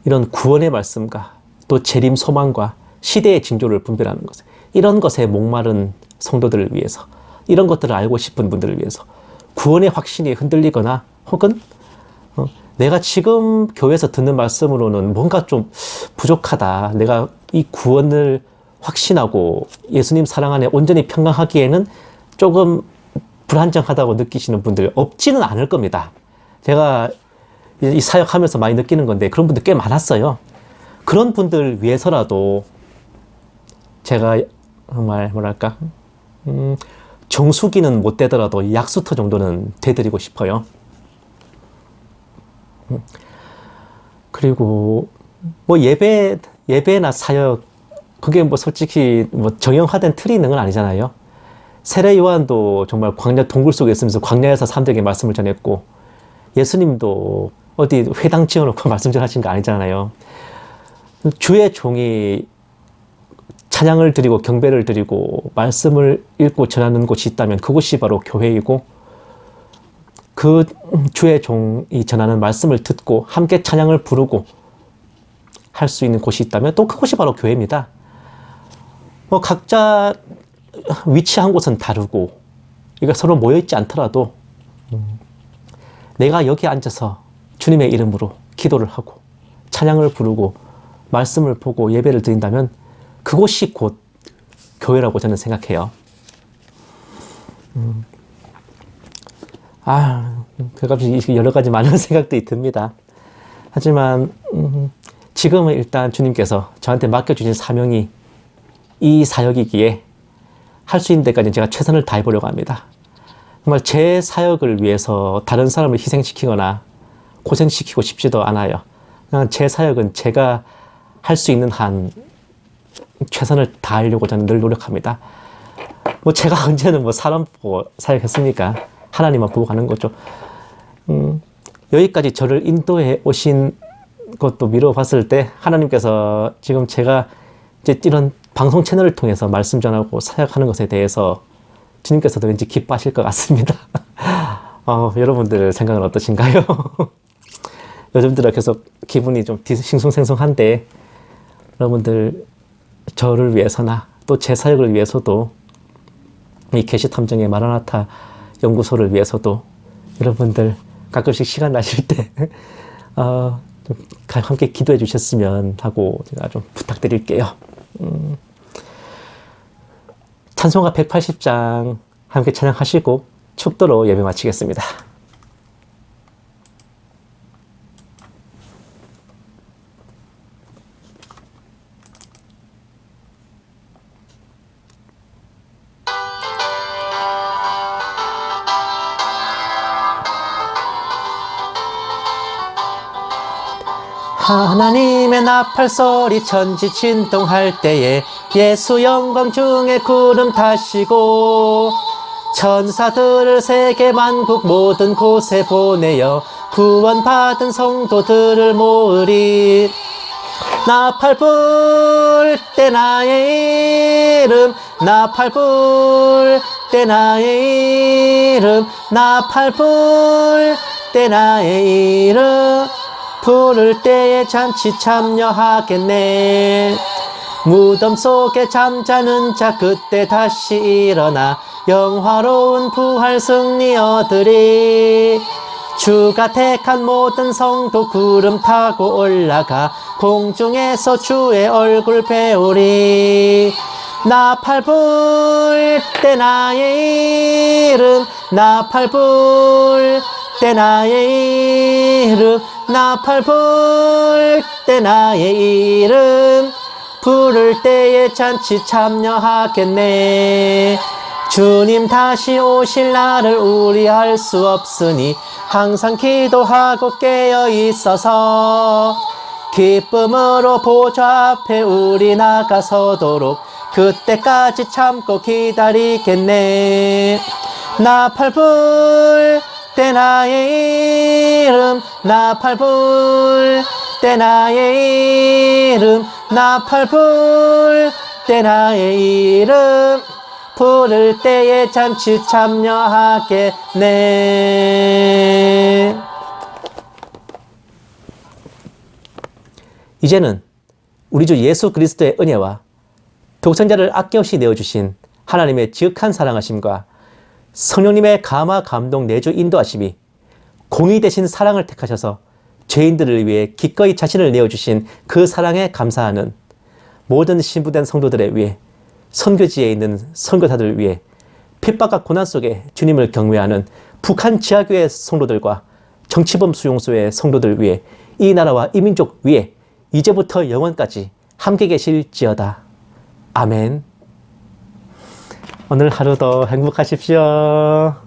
이런 구원의 말씀과 또 재림 소망과 시대의 징조를 분별하는 것, 이런 것에 목마른 성도들을 위해서, 이런 것들을 알고 싶은 분들을 위해서 구원의 확신이 흔들리거나 혹은 내가 지금 교회에서 듣는 말씀으로는 뭔가 좀 부족하다. 내가 이 구원을 확신하고 예수님 사랑 안에 온전히 평강하기에는 조금 불안정하다고 느끼시는 분들 없지는 않을 겁니다. 제가 이 사역하면서 많이 느끼는 건데 그런 분들 꽤 많았어요. 그런 분들 위해서라도 제가 정말 뭐랄까 정수기는 못 되더라도 약수터 정도는 되드리고 싶어요. 그리고 뭐 예배나 사역 그게 뭐 솔직히 뭐 정형화된 틀이 있는 건 아니잖아요. 세례 요한도 정말 광야 동굴 속에 있으면서 광야에서 사람들에게 말씀을 전했고 예수님도 어디 회당 지어놓고 말씀 전하신 거 아니잖아요. 주의 종이 찬양을 드리고 경배를 드리고 말씀을 읽고 전하는 곳이 있다면 그곳이 바로 교회이고 그 주의 종이 전하는 말씀을 듣고 함께 찬양을 부르고 할 수 있는 곳이 있다면 또 그곳이 바로 교회입니다. 뭐 각자 위치한 곳은 다르고 이거 서로 모여있지 않더라도 내가 여기 앉아서 주님의 이름으로 기도를 하고 찬양을 부르고 말씀을 보고 예배를 드린다면 그곳이 곧 교회라고 저는 생각해요. 그래가지고 여러 가지 많은 생각들이 듭니다. 하지만 지금은 일단 주님께서 저한테 맡겨주신 사명이 이 사역이기에 할 수 있는 데까지 제가 최선을 다해보려고 합니다. 정말 제 사역을 위해서 다른 사람을 희생시키거나 고생시키고 싶지도 않아요. 그냥 제 사역은 제가 할 수 있는 한 최선을 다하려고 저는 늘 노력합니다. 뭐 제가 언제는 뭐 사람 보고 사역했습니까? 하나님만 보고 가는 거죠. 여기까지 저를 인도해 오신 것도 미뤄봤을 때 하나님께서 지금 제가 이제 이런 방송 채널을 통해서 말씀 전하고 사역하는 것에 대해서 주님께서도 왠지 기뻐하실 것 같습니다. 여러분들 생각은 어떠신가요? 요즘 들어 계속 기분이 좀 싱숭생숭한데 여러분들 저를 위해서나 또 제 사역을 위해서도 이 계시탐정의 마라나타 연구소를 위해서도 여러분들 가끔씩 시간 나실 때 함께 기도해 주셨으면 하고 제가 좀 부탁드릴게요. 찬송가 180장 함께 찬양하시고 축도로 예배 마치겠습니다. 하나님의 나팔소리 천지 진동할 때에 예수 영광 중에 구름 타시고 천사들을 세계 만국 모든 곳에 보내어 구원받은 성도들을 모으리. 나팔 불 때 나의 이름 나팔 불 때 나의 이름 나팔 불 때 나의 이름 부를 때에 잔치 참여하겠네. 무덤 속에 잠자는 자 그때 다시 일어나 영화로운 부활 승리 얻으리. 주가 택한 모든 성도 구름 타고 올라가 공중에서 주의 얼굴 배우리. 나팔 불 때 나의 이름 나팔 불 때 나의 이름 나팔 불 때 나의 이름 부를 때에 잔치 참여하겠네. 주님 다시 오실 날을 우리 알 수 없으니 항상 기도하고 깨어 있어서 기쁨으로 보좌 앞에 우리 나가서도록 그때까지 참고 기다리겠네. 나팔 불 때 나의 이름, 나팔 불 때 나의 이름, 나팔 불 때 나의 이름, 부를 때에 잔치 참여하겠네. 이제는 우리 주 예수 그리스도의 은혜와 독생자를 아낌없이 내어주신 하나님의 지극한 사랑하심과 성령님의 감화 감동 내주 인도하심이 공의 대신 사랑을 택하셔서 죄인들을 위해 기꺼이 자신을 내어주신 그 사랑에 감사하는 모든 신부된 성도들에 위해, 선교지에 있는 선교사들을 위해, 핍박과 고난 속에 주님을 경외하는 북한 지하교회 성도들과 정치범 수용소의 성도들 위해, 이 나라와 이 민족 위에 이제부터 영원까지 함께 계실지어다. 아멘. 오늘 하루도 행복하십시오.